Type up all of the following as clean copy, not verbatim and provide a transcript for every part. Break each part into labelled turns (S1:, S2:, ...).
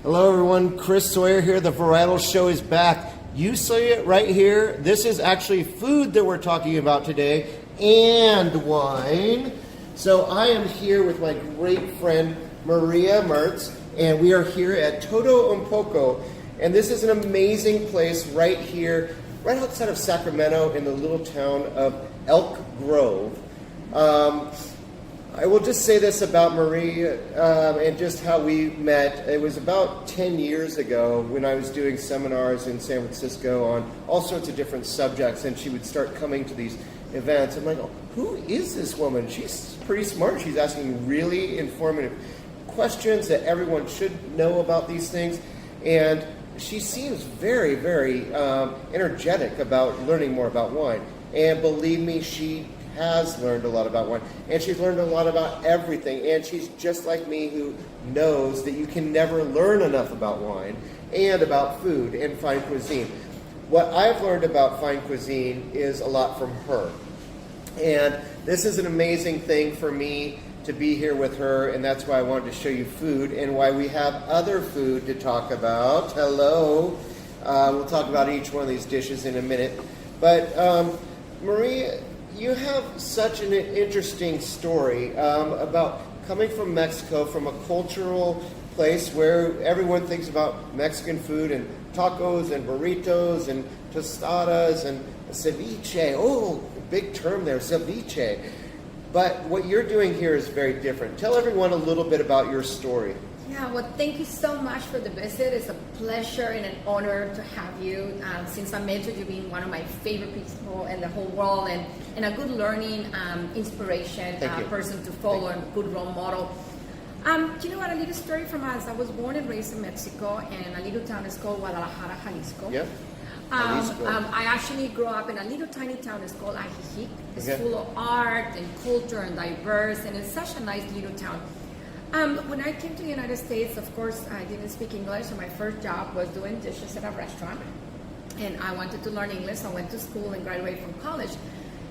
S1: Hello everyone, Chris Sawyer here. The Varietal Show is back. You see it right here. This is actually food that we're talking about today and wine. So I am here with my great friend Maria Mertz, and we are here at Todo Un Poco. And this is an amazing place right here, right outside of Sacramento in the little town of Elk Grove. I will just say this about Maria and just how we met. It was about 10 years ago when I was doing seminars in San Francisco on all sorts of different subjects, and she would start coming to these events. I'm like, oh, who is this woman? She's pretty smart. She's asking really informative questions that everyone should know about these things. And she seems very, very energetic about learning more about wine. And believe me, she has learned a lot about wine, and she's learned a lot about everything, and she's just like me, who knows that you can never learn enough about wine and about food and fine cuisine. What I've learned about fine cuisine is a lot from her, and this is an amazing thing for me to be here with her, and that's why I wanted to show you food and why we have other food to talk about. Hello. We'll talk about each one of these dishes in a minute, but Maria, you have such an interesting story about coming from Mexico, from a cultural place where everyone thinks about Mexican food and tacos and burritos and tostadas and ceviche. Oh, big term there, ceviche. But what you're doing here is very different. Tell everyone a little bit about your story.
S2: Yeah, well, thank you so much for the visit. It's a pleasure and an honor to have you. Since I met you being one of my favorite people in the whole world, and a good learning, inspiration person to follow, and a good role model. You know what, a little story from us. I was born and raised in Mexico, and a little town is called Guadalajara, Jalisco.
S1: Yep.
S2: I actually grew up in a little tiny town. It's called Ajijic. It's full of art and culture and diverse, and it's such a nice little town. When I came to the United States, of course, I didn't speak English, so my first job was doing dishes at a restaurant. And I wanted to learn English, so I went to school and graduated from college.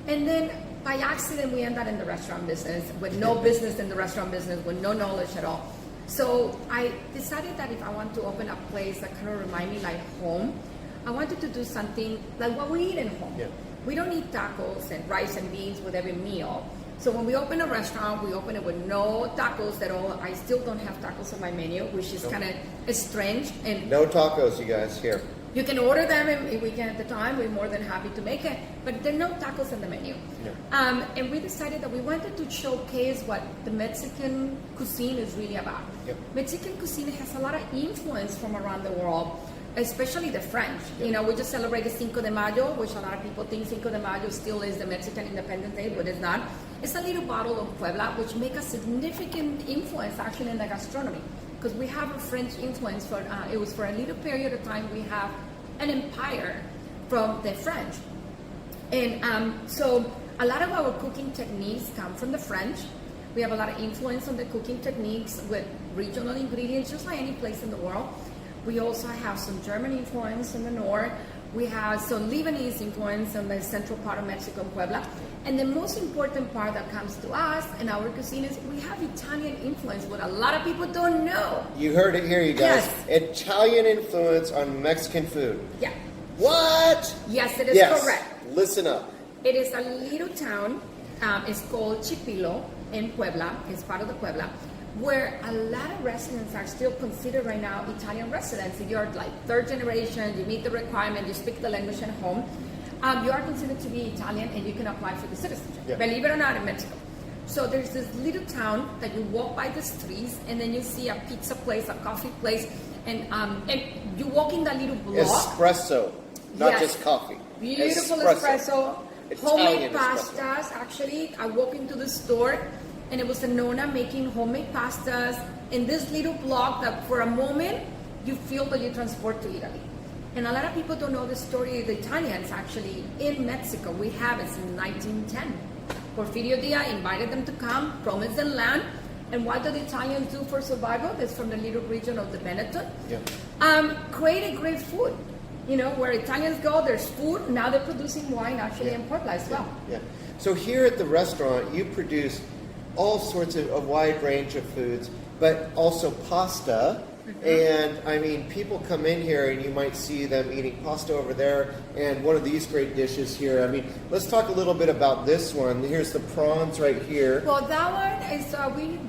S2: And then, by accident, we ended up in the restaurant business, with no business in the restaurant business, with no knowledge at all. So I decided that if I want to open a place that kind of remind me like home, I wanted to do something like what we eat at home. Yeah. We don't eat tacos and rice and beans with every meal. So when we open a restaurant, we open it with no tacos at all. I still don't have tacos on my menu, which is kind of strange. And
S1: no tacos, you guys, here.
S2: You can order them, and if we can at the time, we're more than happy to make it. But there are no tacos on the menu. Yeah. And we decided that we wanted to showcase what the Mexican cuisine is really about. Yep. Mexican cuisine has a lot of influence from around the world, especially the French. Yep. You know, we just celebrated Cinco de Mayo, which a lot of people think Cinco de Mayo still is the Mexican Independence Day, but it's not. It's a little bottle of Puebla, which make a significant influence actually in the gastronomy, because we have a French influence. For it was for a little period of time we have an empire from the French, and so a lot of our cooking techniques come from the French. We have a lot of influence on the cooking techniques with regional ingredients, just like any place in the world. We also have some German influence in the north. We have some Lebanese influence in the central part of Mexico and Puebla. And the most important part that comes to us in our cuisine is we have Italian influence, what a lot of people don't know.
S1: You heard it here, you guys. Yes. Italian influence on Mexican food.
S2: Yeah.
S1: What?
S2: Yes, it is correct.
S1: Listen up.
S2: It is a little town. It's called Chipilo in Puebla. It's part of the Puebla, where a lot of residents are still considered right now Italian residents. If you're like third generation, you meet the requirement, you speak the language at home, you are considered to be Italian, and you can apply for the citizenship, believe it or not, in Mexico. So there's this little town that you walk by the streets, and then you see a pizza place, a coffee place, and you walk in that little block.
S1: Espresso, not just coffee.
S2: Beautiful espresso. Homemade
S1: espresso.
S2: Pastas. Actually, I walked into the store, and it was a nonna making homemade pastas in this little block that for a moment you feel that you transport to Italy. And a lot of people don't know the story of the Italians actually in Mexico. We have it since 1910. Porfirio Diaz invited them to come, promised them land, and what did the Italians do for survival? That's from the little region of the Benetton. Yeah. Created great food. You know, where Italians go, there's food. Now they're producing wine actually in Puebla as well.
S1: Yeah. So here at the restaurant, you produce all sorts of a wide range of foods, but also pasta. And I mean, people come in here and you might see them eating pasta over there and one of these great dishes here. I mean, let's talk a little bit about this one. Here's the prawns right here.
S2: Well, that one is,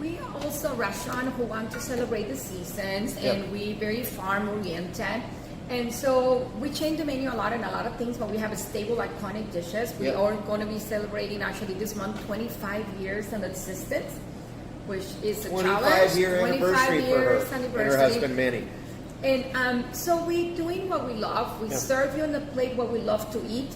S2: we are also a restaurant who want to celebrate the seasons, and we very farm oriented. And so we change the menu a lot and a lot of things, but we have a stable, iconic dishes. We are going to be celebrating actually this month 25 years of existence, which is a
S1: 25-year anniversary for her and her husband Manny.
S2: And so we're doing what we love. We serve you on the plate what we love to eat,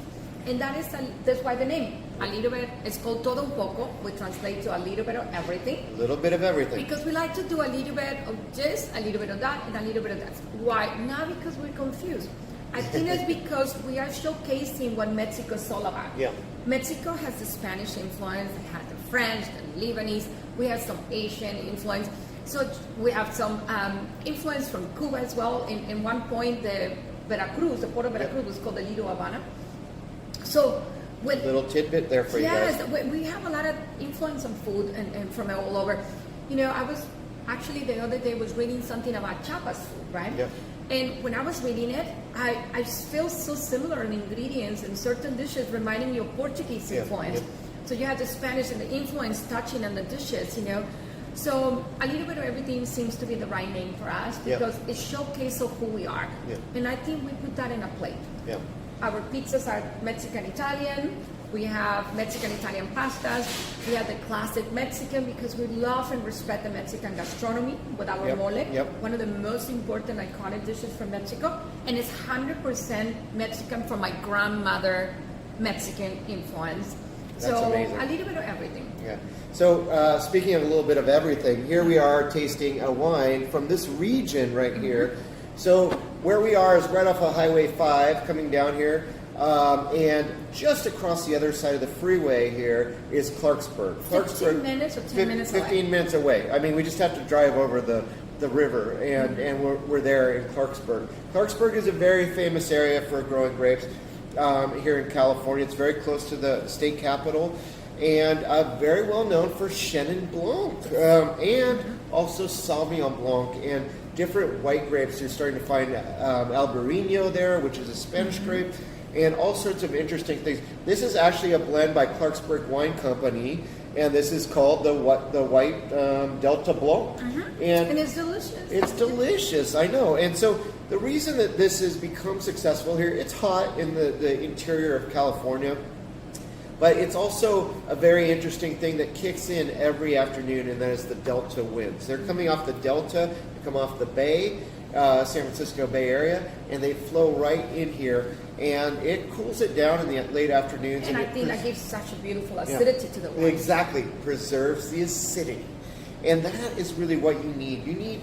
S2: and that's why the name. A little bit. It's called Todo Un Poco, which translates to a little bit of everything.
S1: A little bit of everything.
S2: Because we like to do a little bit of this, a little bit of that, and a little bit of that. Why? Not because we're confused. I think it's because we are showcasing what Mexico is all about.
S1: Yeah.
S2: Mexico has the Spanish influence, it has the French, the Lebanese, we have some Asian influence. So we have some influence from Cuba as well. In one point, the Veracruz, the port of Veracruz was called the Little Havana. So with
S1: little tidbit there for you guys.
S2: Yes, we have a lot of influence on food and from all over. You know, I was actually the other day was reading something about Chiapas food, right?
S1: Yep.
S2: And when I was reading it, I feel so similar in ingredients and certain dishes reminding me of Portuguese influence. So you have the Spanish and the influence touching on the dishes, you know. So a little bit of everything seems to be the right name for us because it showcases of who we are. And I think we put that in a plate. Our pizzas are Mexican-Italian. We have Mexican-Italian pastas. We have the classic Mexican because we love and respect the Mexican gastronomy with our mole. One of the most important iconic dishes from Mexico. And it's 100% Mexican from my grandmother Mexican influence.
S1: That's amazing.
S2: A little bit of everything.
S1: Yeah. So speaking of a little bit of everything, here we are tasting a wine from this region right here. So where we are is right off of Highway 5 coming down here. And just across the other side of the freeway here is Clarksburg.
S2: 15 minutes or 10 minutes away?
S1: 15 minutes away. I mean, we just have to drive over the river, and we're there in Clarksburg. Clarksburg is a very famous area for growing grapes here in California. It's very close to the state capital, and very well known for Chenin Blanc, and also Sauvignon Blanc, and different white grapes. You're starting to find Albarino there, which is a Spanish grape, and all sorts of interesting things. This is actually a blend by Clarksburg Wine Company, and this is called the white Delta Blanc. And
S2: it's delicious.
S1: It's delicious, I know. And so the reason that this has become successful here, it's hot in the interior of California, but it's also a very interesting thing that kicks in every afternoon, and that is the Delta winds. They're coming off the Delta, they come off the Bay, San Francisco Bay Area, and they flow right in here, and it cools it down in the late afternoons.
S2: And I think that gives such a beautiful acidity to the wine.
S1: Exactly, preserves the acidity. And that is really what you need. You need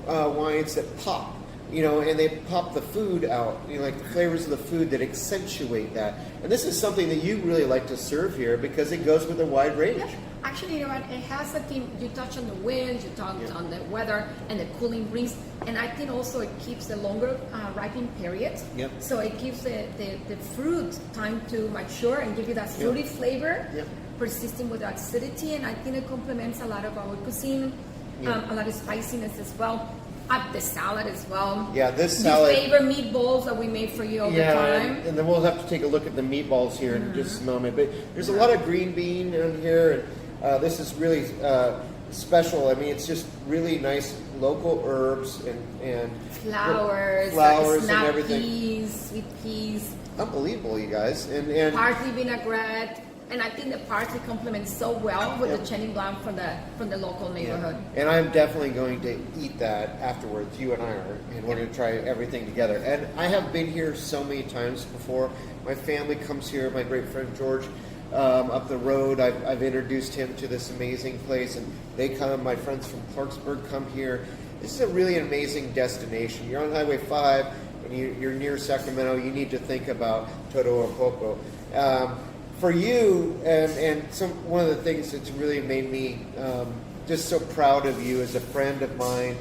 S1: wines that pop, you know, and they pop the food out, you know, like the flavors of the food that accentuate that. And this is something that you really like to serve here because it goes with a wide range.
S2: Yeah. Actually, you know what, it has a theme. You touch on the winds, you touch on the weather and the cooling breeze, and I think also it keeps the longer ripening period. So it gives the fruit time to mature and give you that fruity flavor, persisting with the acidity, and I think it complements a lot of our cuisine, a lot of spiciness as well. The salad as well. Yeah, this salad. Your favorite meatballs that we made for you all the time.
S1: And then we'll have to take a look at the meatballs here in just a moment. But there's a lot of green bean in here, and this is really special. I mean, it's just really nice local herbs and
S2: flowers
S1: and everything.
S2: Peas, sweet peas.
S1: Unbelievable, you guys. And
S2: parsley vinaigrette. And I think the parsley complements so well with the Chenin Blanc from the local neighborhood.
S1: And I'm definitely going to eat that afterwards. You and I are, and we're going to try everything together. And I have been here so many times before. My family comes here. My great friend George up the road. I've introduced him to this amazing place, and they come. My friends from Clarksburg come here. This is a really amazing destination. You're on Highway 5, and you're near Sacramento. You need to think about Todo Un Poco. For you, and one of the things that's really made me just so proud of you as a friend of mine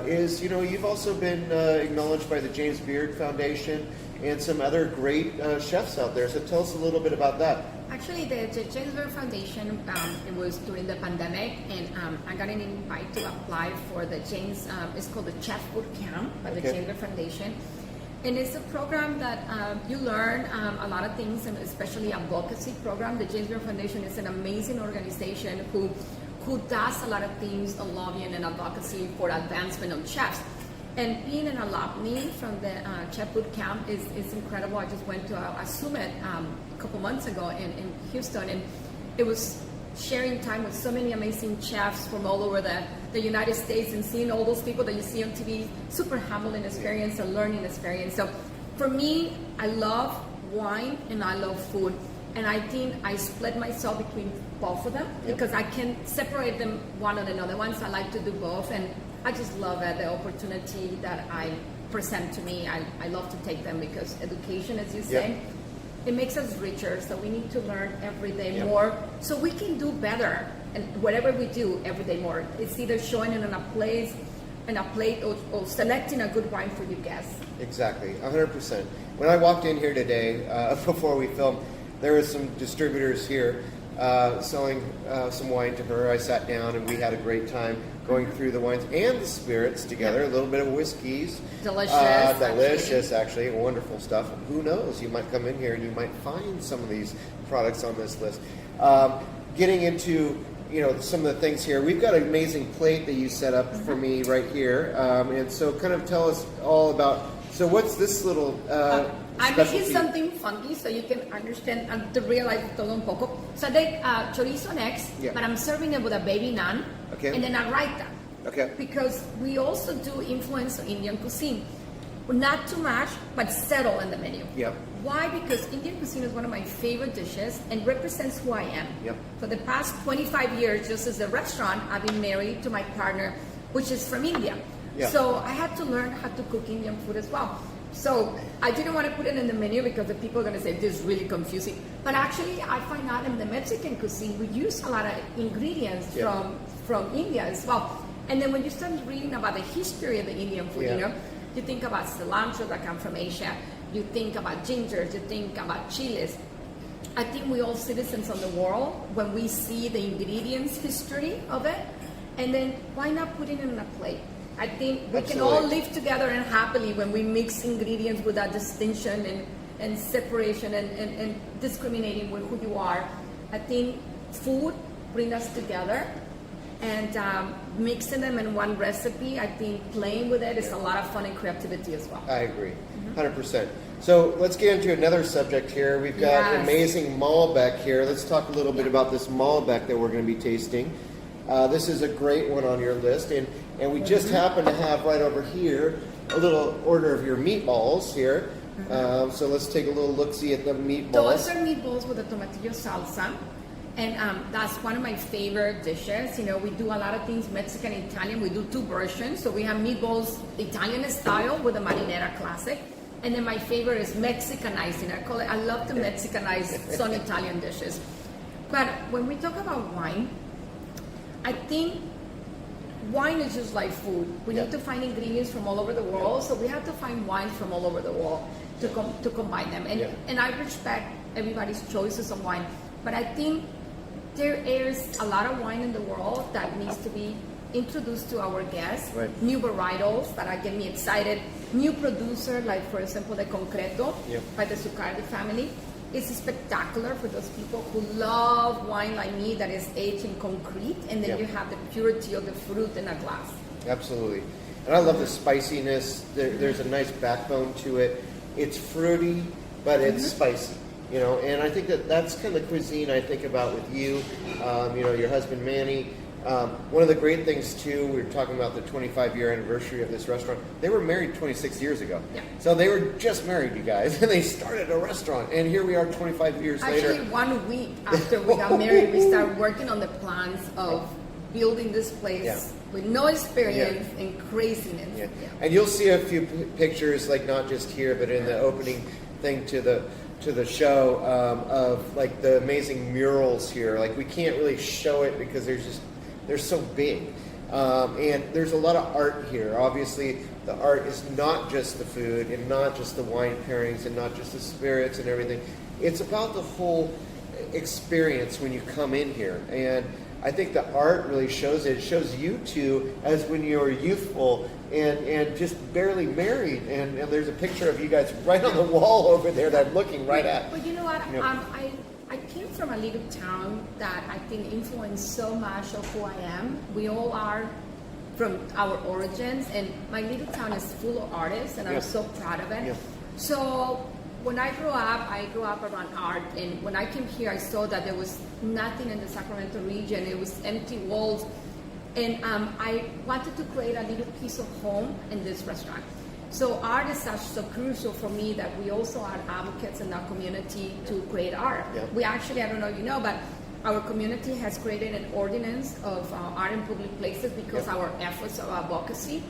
S1: is, you know, you've also been acknowledged by the James Beard Foundation and some other great chefs out there. So tell us a little bit about that.
S2: Actually, the James Beard Foundation, it was during the pandemic, and I got an invite to apply for the James, it's called the Chef Boot Camp by the James Beard Foundation. And it's a program that you learn a lot of things, and especially advocacy program. The James Beard Foundation is an amazing organization who does a lot of things on lobbying and advocacy for advancement of chefs. And being an alumni from the Chef Boot Camp is incredible. I just went to a summit a couple months ago in Houston, and it was sharing time with so many amazing chefs from all over the United States, and seeing all those people that you see on TV. Super humbling experience, a learning experience. So for me, I love wine and I love food. And I think I split myself between both of them because I can separate them one or another. Once I like to do both, and I just love the opportunity that I present to me. I love to take them because education, as you say, it makes us richer. So we need to learn every day more so we can do better. And whatever we do every day more, it's either showing it on a plate or selecting a good wine for your guests.
S1: Exactly, 100%. When I walked in here today, before we filmed, there were some distributors here selling some wine to her. I sat down and we had a great time going through the wines and the spirits together, a little bit of whiskeys.
S2: Delicious.
S1: Actually, wonderful stuff. Who knows, you might come in here and you might find some of these products on this list. Getting into some of the things here, we've got an amazing plate that you set up for me right here. And so kind of tell us all about, so what's this little
S2: I'm making something funky so you can understand and to realize Todo Un Poco. So they chorizo next, but I'm serving it with a baby naan and then a raita.
S1: Okay.
S2: Because we also do influence of Indian cuisine. Not too much, but settle in the menu.
S1: Yep.
S2: Why? Because Indian cuisine is one of my favorite dishes and represents who I am.
S1: Yep.
S2: For the past 25 years, just as a restaurant, I've been married to my partner, which is from India.
S1: Yeah.
S2: So I had to learn how to cook Indian food as well. So I didn't want to put it in the menu because the people are going to say this is really confusing. But actually, I find out in the Mexican cuisine, we use a lot of ingredients from India as well. And then when you start reading about the history of the Indian food, you think about cilantro that come from Asia, you think about gingers, you think about chiles. I think we're all citizens of the world when we see the ingredients history of it. And then why not put it in a plate? I think we can all live together and happily when we mix ingredients without distinction and separation and discriminating with who you are. I think food brings us together, and mixing them in one recipe, I think playing with it is a lot of fun and creativity as well.
S1: I agree, 100%. So let's get into another subject here. We've got amazing Malbec here. Let's talk a little bit about this Malbec that we're going to be tasting. This is a great one on your list, and we just happen to have right over here a little order of your meatballs here. So let's take a little look-see at the meatballs.
S2: Those are meatballs with a tomatilla salsa, and that's one of my favorite dishes. We do a lot of things Mexican and Italian. We do two versions. So we have meatballs Italian style with a marinara classic, and then my favorite is Mexicanizing. I love to Mexicanize some Italian dishes. But when we talk about wine, I think wine is just like food. We need to find ingredients from all over the world, so we have to find wines from all over the world to combine them. And I respect everybody's choices of wine, but I think there is a lot of wine in the world that needs to be introduced to our guests. New varietals that get me excited. New producer, like for example the Concreto by the Zuccardi family. It's spectacular for those people who love wine like me that is aged in concrete, and then you have the purity of the fruit in a glass.
S1: Absolutely. And I love the spiciness. There's a nice backbone to it. It's fruity, but it's spicy. And I think that's kind of the cuisine I think about with you, your husband Manny. One of the great things too, we were talking about the 25-year anniversary of this restaurant. They were married 26 years ago. So they were just married, you guys, and they started a restaurant. And here we are 25 years later.
S2: Actually, 1 week after we got married, we started working on the plans of building this place with no experience and craziness.
S1: And you'll see a few pictures, like not just here, but in the opening thing to the show of like the amazing murals here. Like we can't really show it because they're so big. And there's a lot of art here. Obviously, the art is not just the food and not just the wine pairings and not just the spirits and everything. It's about the whole experience when you come in here. And I think the art really shows it. It shows you two as when you were youthful and just barely married. And there's a picture of you guys right on the wall over there that I'm looking right at.
S2: But you know what?
S1: You know.
S2: I came from a little town that I think influenced so much of who I am. We all are from our origins, and my little town is full of artists, and I'm so proud of it. So when I grew up around art, and when I came here, I saw that there was nothing in the Sacramento region. It was empty walls, and I wanted to create a little piece of home in this restaurant. So art is such so crucial for me that we also are advocates in our community to create art. We actually, I don't know if you know, but our community has created an ordinance of art in public places because our efforts of advocacy.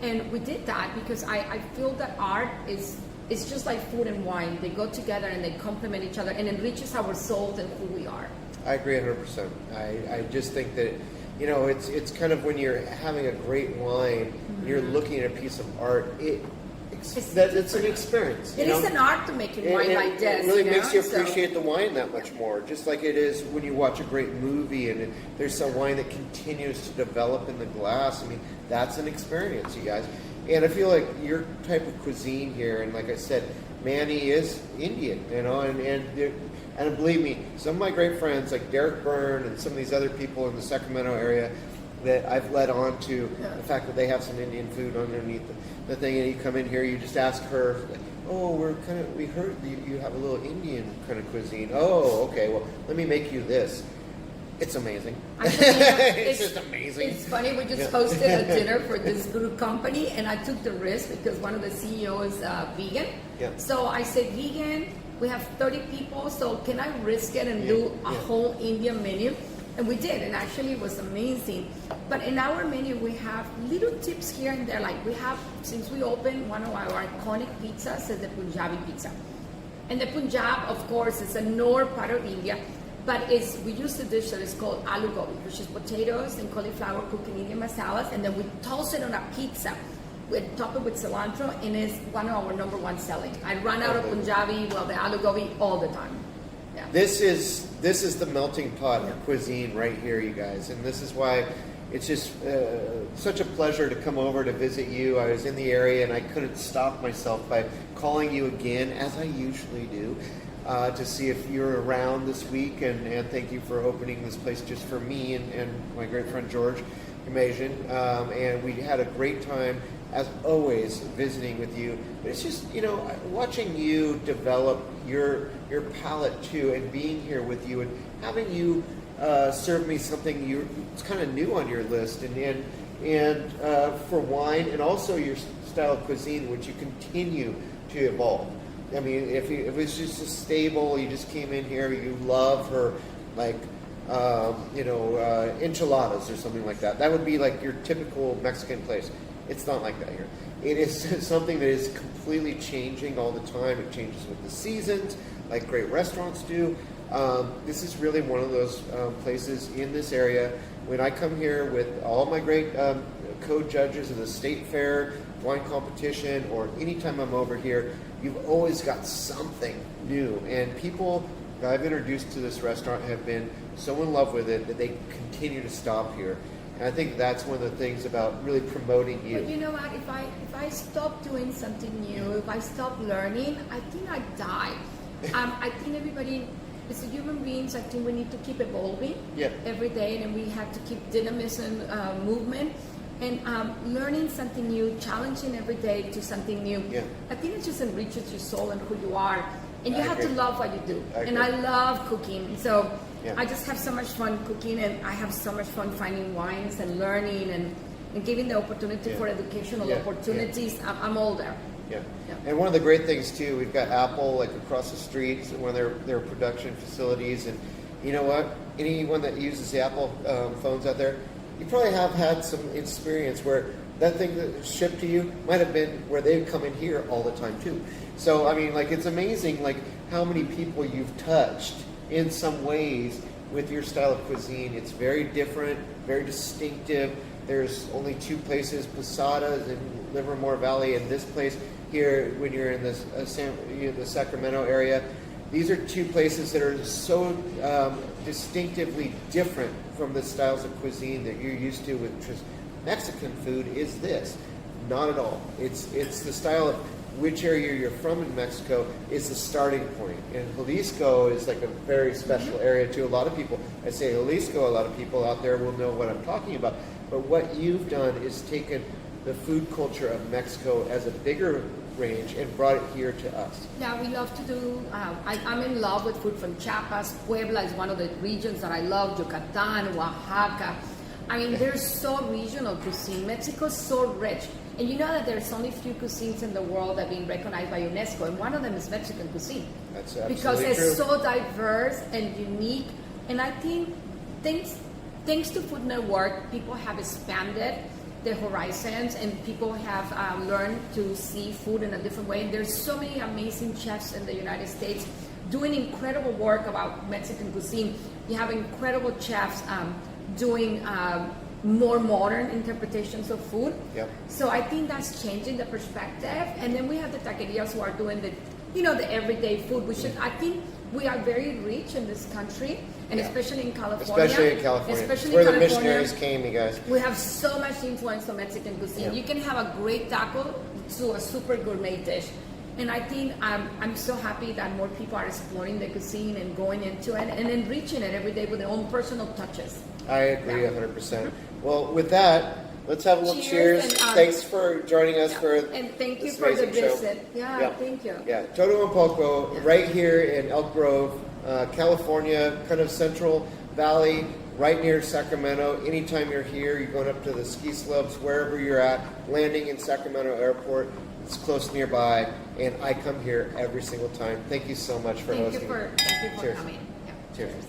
S2: And we did that because I feel that art is just like food and wine. They go together and they complement each other and enriches our souls and who we are.
S1: I agree 100%. I just think that, you know, it's kind of when you're having a great wine, you're looking at a piece of art, it's an experience.
S2: It is an art to make wine like this.
S1: It really makes you appreciate the wine that much more. Just like it is when you watch a great movie and there's some wine that continues to develop in the glass. I mean, that's an experience, you guys. And I feel like your type of cuisine here, and like I said, Manny is Indian, you know, and believe me, some of my great friends like Derek Byrne and some of these other people in the Sacramento area that I've led on to the fact that they have some Indian food underneath the thing, and you come in here, you just ask her, oh, we heard you have a little Indian kind of cuisine. Oh, okay, well, let me make you this. It's amazing. It's just amazing.
S2: It's funny, we just hosted a dinner for this group company, and I took the risk because one of the CEOs is vegan. So I said, vegan, we have 30 people, so can I risk it and do a whole Indian menu? And we did, and actually it was amazing. But in our menu, we have little tips here and there. Like we have, since we opened, one of our iconic pizzas is the Punjabi pizza. And the Punjab, of course, is a north part of India, but we use a dish that is called aloo gobi, which is potatoes and cauliflower cooked in Indian masalas, and then we toss it on a pizza. We top it with cilantro, and it's one of our #1 selling. I run out of Punjabi, the aloo gobi all the time.
S1: This is the melting pot of cuisine right here, you guys, and this is why it's just such a pleasure to come over to visit you. I was in the area and I couldn't stop myself by calling you again, as I usually do, to see if you're around this week, and thank you for opening this place just for me and my great friend George Imasian, and we had a great time as always visiting with you. But it's just, you know, watching you develop your palate too, and being here with you and having you serve me something it's kind of new on your list, and for wine, and also your style of cuisine, which you continue to evolve. I mean, if it was just a stable, you just came in here, you love her, like, enchiladas or something like that. That would be like your typical Mexican place. It's not like that here. It is something that is completely changing all the time. It changes with the seasons, like great restaurants do. This is really one of those places in this area. When I come here with all my great co-judges of the state fair, wine competition, or anytime I'm over here, you've always got something new. And people that I've introduced to this restaurant have been so in love with it that they continue to stop here. And I think that's one of the things about really promoting you.
S2: But you know what? If I stop doing something new, if I stop learning, I think I die. I think everybody, as human beings, I think we need to keep evolving every day, and we have to keep dynamism, movement, and learning something new, challenging every day to something new. I think it just enriches your soul and who you are. And you have to love what you do. And I love cooking. So I just have so much fun cooking, and I have so much fun finding wines and learning and giving the opportunity for educational opportunities. I'm all there.
S1: And one of the great things too, we've got Apple like across the street, one of their production facilities, and you know what? Anyone that uses the Apple phones out there, you probably have had some experience where that thing that shipped to you might have been where they come in here all the time too. So I mean, like, it's amazing, like how many people you've touched in some ways with your style of cuisine. It's very different, very distinctive. There's only two places, Posadas in Livermore Valley, and this place here when you're in the Sacramento area. These are two places that are so distinctively different from the styles of cuisine that you're used to with just Mexican food. Is this? Not at all. It's the style of which area you're from in Mexico is the starting point. And Jalisco is like a very special area to a lot of people. I say Jalisco, a lot of people out there will know what I'm talking about. But what you've done is taken the food culture of Mexico as a bigger range and brought it here to us.
S2: Yeah, we love to do, I'm in love with food from Chiapas. Puebla is one of the regions that I love, Yucatan, Oaxaca. I mean, there's so regional cuisine. Mexico's so rich. And you know that there's only few cuisines in the world that have been recognized by UNESCO, and one of them is Mexican cuisine.
S1: That's absolutely
S2: because it's
S1: true.
S2: so diverse and unique. And I think thanks to Food Network, people have expanded their horizons, and people have learned to see food in a different way. And there's so many amazing chefs in the United States doing incredible work about Mexican cuisine. You have incredible chefs doing more modern interpretations of food.
S1: Yep.
S2: So I think that's changing the perspective. And then we have the taquerias who are doing the everyday food, which is, I think we are very rich in this country, and especially in California.
S1: Especially in California.
S2: Especially
S1: where
S2: in
S1: the
S2: California,
S1: missionaries came, you guys.
S2: we have so much influence on Mexican cuisine.
S1: Yeah.
S2: You can have a great taco to a super gourmet dish. And I think I'm so happy that more people are exploring the cuisine and going into it and enriching it every day with their own personal touches.
S1: I agree 100%. Well, with that, let's have a little cheers.
S2: And,
S1: Thanks for joining us for
S2: and thank you
S1: this
S2: for the
S1: amazing show.
S2: visit. Yeah, thank you.
S1: Yeah, Todo Un Poco, right here in Elk Grove, California, kind of Central Valley, right near Sacramento. Anytime you're here, you're going up to the ski slopes, wherever you're at, landing in Sacramento Airport. It's close nearby, and I come here every single time. Thank you so much for hosting.
S2: Thank you for
S1: Cheers.
S2: coming. Yeah.
S1: Cheers.